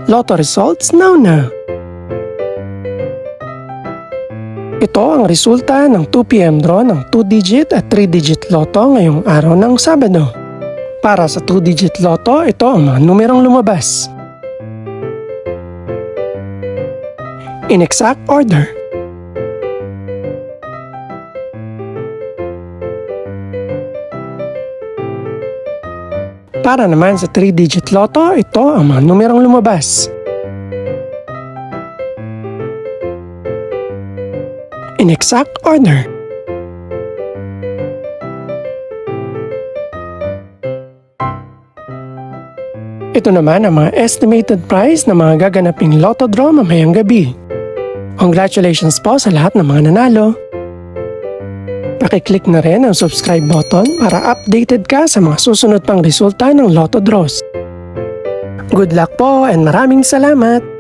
Lotto results now. Ito ang resulta ng 2 PM draw ng 2-digit at 3-digit lotto ngayong araw ng Sabado. Para sa 2-digit lotto, ito ang mga numerong lumabas. In exact order. Para naman sa 3-digit lotto, ito ang mga numerong lumabas. In exact order. Ito naman ang mga estimated price ng mga gaganaping lotto draw mamayang gabi. Congratulations po sa lahat ng mga nanalo. Pakiclick na rin ang subscribe button para updated ka sa mga susunod pang resulta ng lotto draws. Good luck po and maraming salamat!